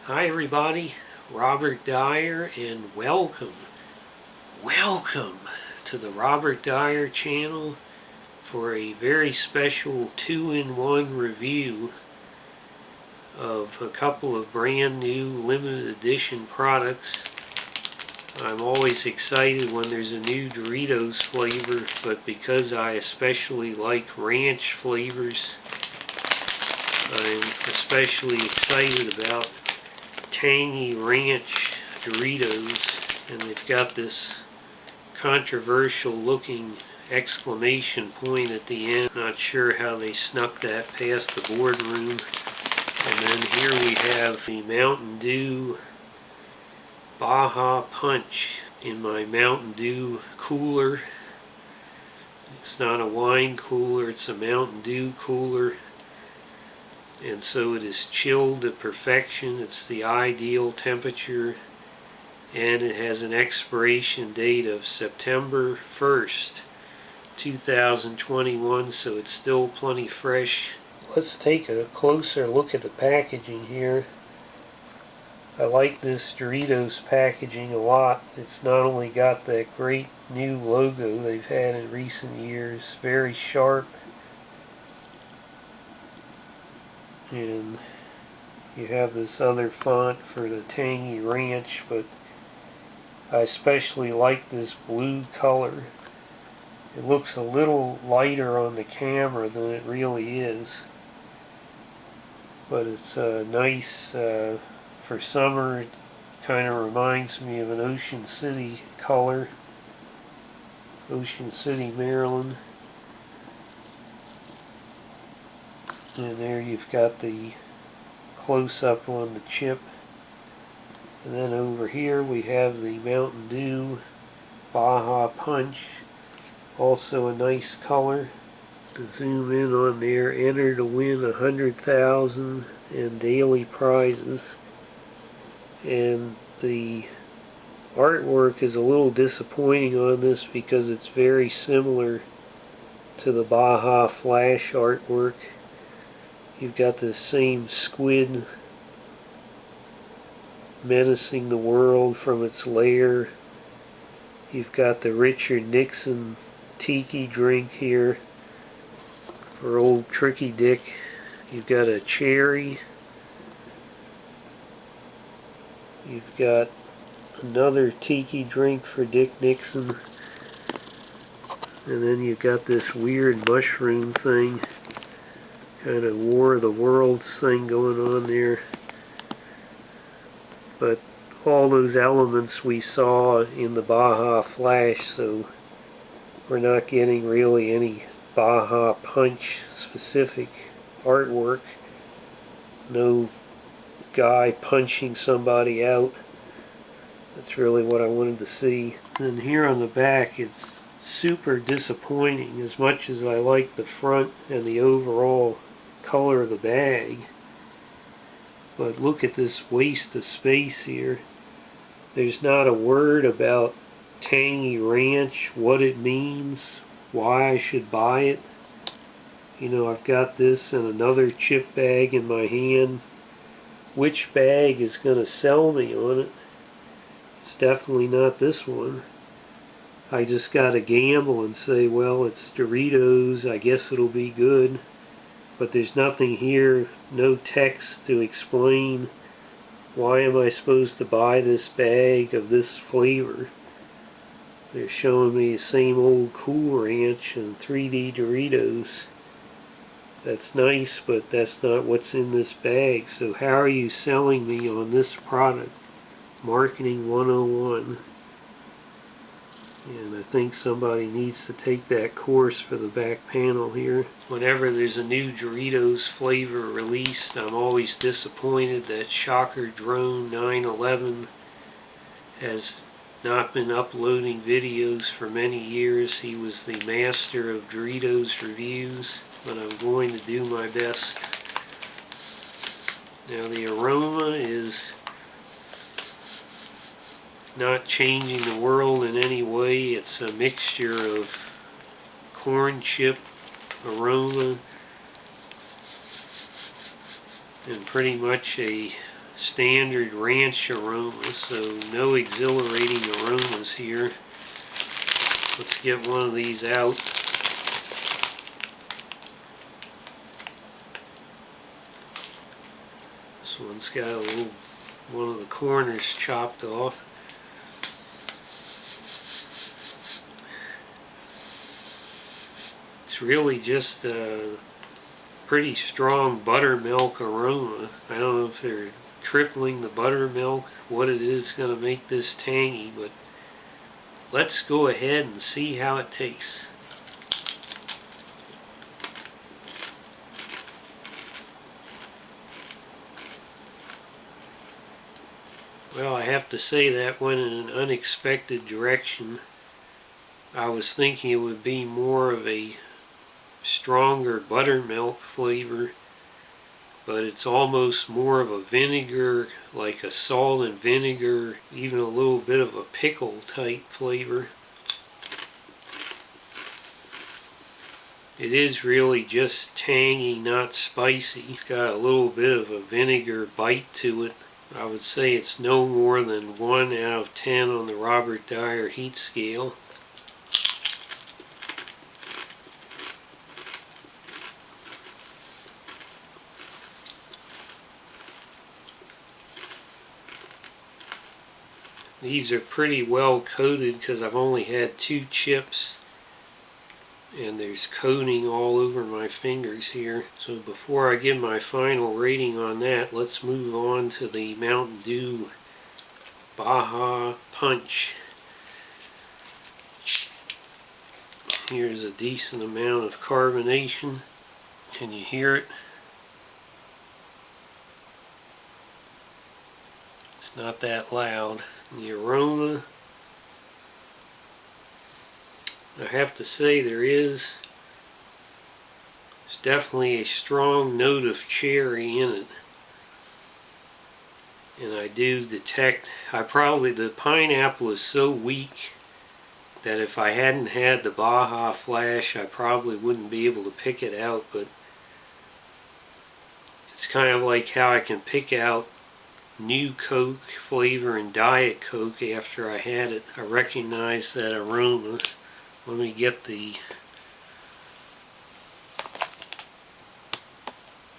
Hi everybody, Robert Dyer, and welcome to the Robert Dyer channel for a very special 2-in-1 review of a couple of brand new limited edition products. I'm always excited when there's a new Doritos flavor, but because I especially like ranch flavors, I'm especially excited about Tangy Ranch Doritos, and they've got this controversial looking exclamation point at the end. Not sure how they snuck that past the boardroom. And then here we have the Mountain Dew Baja Punch in my Mountain Dew cooler. It's not a wine cooler, it's a Mountain Dew cooler. And so it is chilled to perfection. It's the ideal temperature, and it has an expiration date of September 1st, 2021, so it's still plenty fresh. Let's take a closer look at the packaging here. I like this Doritos packaging a lot. It's not only got that great new logo they've had in recent years, very sharp, and you have this other font for the Tangy Ranch, but I especially like this blue color. It looks a little lighter on the camera than it really is, but it's nice for summer. It kind of reminds me of an Ocean City color, Ocean City, Maryland. And there you've got the close-up on the chip. And then over here we have the Mountain Dew Baja Punch, also a nice color. To zoom in on there, enter to win 100,000 and daily prizes. And the artwork is a little disappointing on this because it's very similar to the Baja Flash artwork. You've got the same squid menacing the world from its lair. You've got the Richard Nixon tiki drink here for old Tricky Dick. You've got a cherry. You've got another tiki drink for Dick Nixon. And then you've got this weird mushroom thing, kind of War of the Worlds thing going on there. But all those elements we saw in the Baja Flash, so we're not getting really any Baja Punch specific artwork. No guy punching somebody out. That's really what I wanted to see. And here on the back, it's super disappointing. As much as I like the front and the overall color of the bag, but look at this waste of space here. There's not a word about Tangy Ranch, what it means, why I should buy it. You know, I've got this and another chip bag in my hand. Which bag is going to sell me on it? It's definitely not this one. I just got to gamble and say, well, it's Doritos, I guess it'll be good. But there's nothing here, no text to explain why am I supposed to buy this bag of this flavor. They're showing me the same old Cool Ranch and 3D Doritos. That's nice, but that's not what's in this bag. So how are you selling me on this product? Marketing 101. And I think somebody needs to take that course for the back panel here. Whenever there's a new Doritos flavor released, I'm always disappointed that Shocker Drone 911 has not been uploading videos for many years. He was the master of Doritos reviews, but I'm going to do my best. Now the aroma is not changing the world in any way. It's a mixture of corn chip aroma and pretty much a standard ranch aroma, so no exhilarating aromas here. Let's get one of these out. This one's got a little, one of the corners chopped off. It's really just a pretty strong buttermilk aroma. I don't know if they're tripling the buttermilk, what it is going to make this tangy, but let's go ahead and see how it tastes. Well, I have to say that went in an unexpected direction. I was thinking it would be more of a stronger buttermilk flavor, but it's almost more of a vinegar, like a salt and vinegar, even a little bit of a pickle type flavor. It is really just tangy, not spicy. It's got a little bit of a vinegar bite to it. I would say it's no more than 1 out of 10 on the Robert Dyer heat scale. These are pretty well coated because I've only had 2 chips, and there's coating all over my fingers here. So before I give my final rating on that, let's move on to the Mountain Dew Baja Punch. Here's a decent amount of carbonation. Can you hear it? It's not that loud. The aroma, I have to say there's definitely a strong note of cherry in it. And I do detect, the pineapple is so weak that if I hadn't had the Baja Flash, I probably wouldn't be able to pick it out, but it's kind of like how I can pick out new Coke flavor and Diet Coke after I had it. I recognize that aroma. Let me get the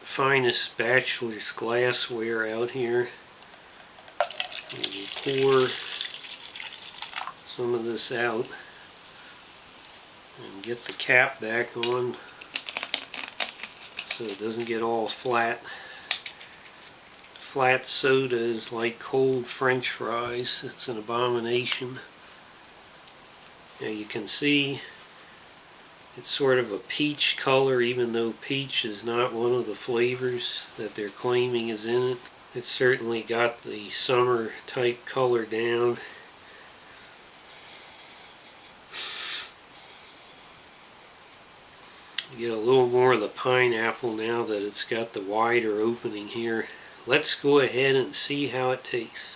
finest bachelor's glassware out here. We'll pour some of this out and get the cap back on so it doesn't get all flat. Flat soda is like cold French fries. It's an abomination. Now you can see it's sort of a peach color, even though peach is not one of the flavors that they're claiming is in it. It's certainly got the summer type color down. You get a little more of the pineapple now that it's got the wider opening here. Let's go ahead and see how it tastes.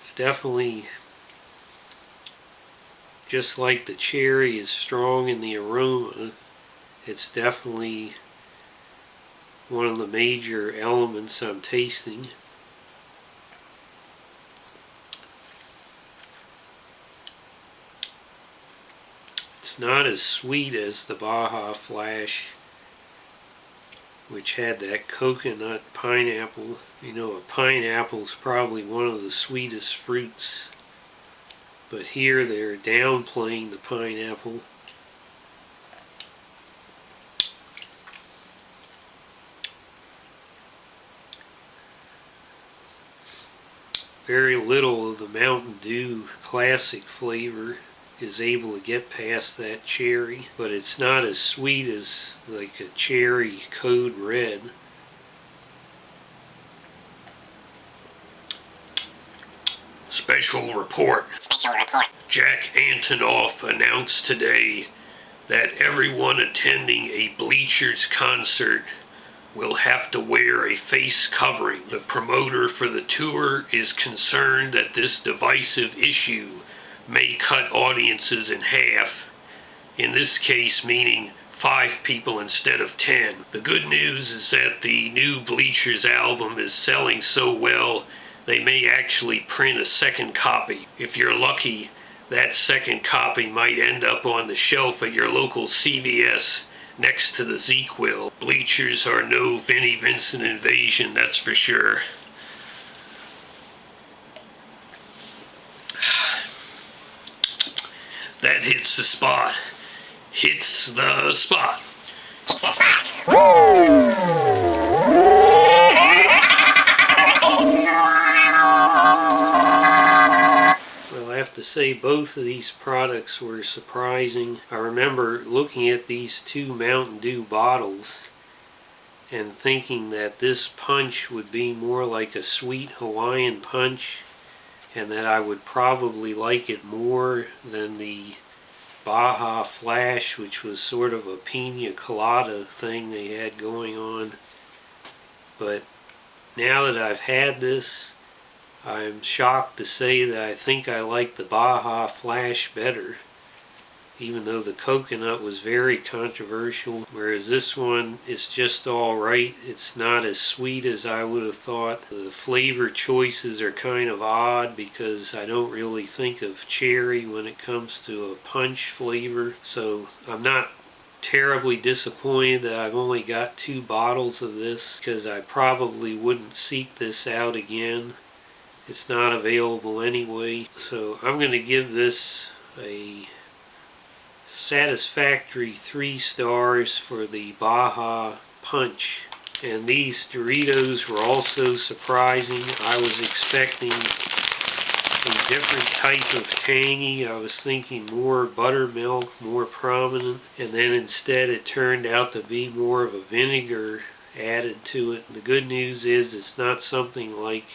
It's definitely, just like the cherry is strong in the aroma, it's definitely one of the major elements I'm tasting. Not as sweet as the Baja Flash, which had that coconut pineapple. You know, a pineapple's probably one of the sweetest fruits, but here they're downplaying the pineapple. Very little of the Mountain Dew classic flavor is able to get past that cherry, but it's not as sweet as like a cherry Code Red. Special report. Jack Antonoff announced today that everyone attending a Bleachers concert will have to wear a face covering. The promoter for the tour is concerned that this divisive issue may cut audiences in half, in this case meaning 5 people instead of 10. The good news is that the new Bleachers album is selling so well they may actually print a second copy. If you're lucky, that second copy might end up on the shelf at your local CVS next to the ZzzQuil. Bleachers are no Vinnie Vincent invasion, that's for sure. That hits the spot. Hits the spot. Hits the spot. Well, I have to say both of these products were surprising. I remember looking at these 2 Mountain Dew bottles and thinking that this punch would be more like a sweet Hawaiian punch, and that I would probably like it more than the Baja Flash, which was sort of a pina colada thing they had going on. But now that I've had this, I'm shocked to say that I think I like the Baja Flash better, even though the coconut was very controversial, whereas this one is just alright. It's not as sweet as I would have thought. The flavor choices are kind of odd because I don't really think of cherry when it comes to a punch flavor, so I'm not terribly disappointed that I've only got 2 bottles of this, because I probably wouldn't seek this out again. It's not available anyway, so I'm going to give this a satisfactory 3 stars for the Baja Punch. And these Doritos were also surprising. I was expecting a different type of tangy. I was thinking more buttermilk, more prominent, and then instead it turned out to be more of a vinegar added to it. The good news is it's not something like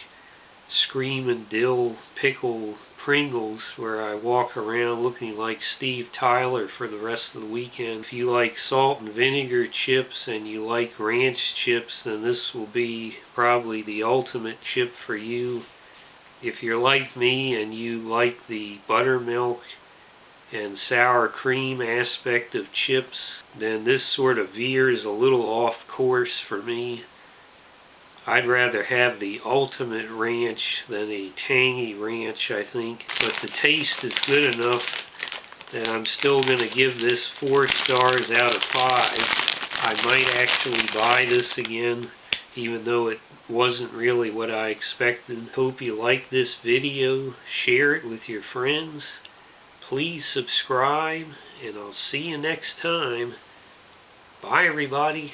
Screamin' Dill Pickle Pringles, where I walk around looking like Steve Tyler for the rest of the weekend. If you like salt and vinegar chips and you like ranch chips, then this will be probably the ultimate chip for you. If you're like me and you like the buttermilk and sour cream aspect of chips, then this sort of veers a little off course for me. I'd rather have the ultimate ranch than a tangy ranch, I think. But the taste is good enough that I'm still going to give this 4 stars out of 5. I might actually buy this again, even though it wasn't really what I expected. Hope you like this video. Share it with your friends. Please subscribe, and I'll see you next time. Bye, everybody.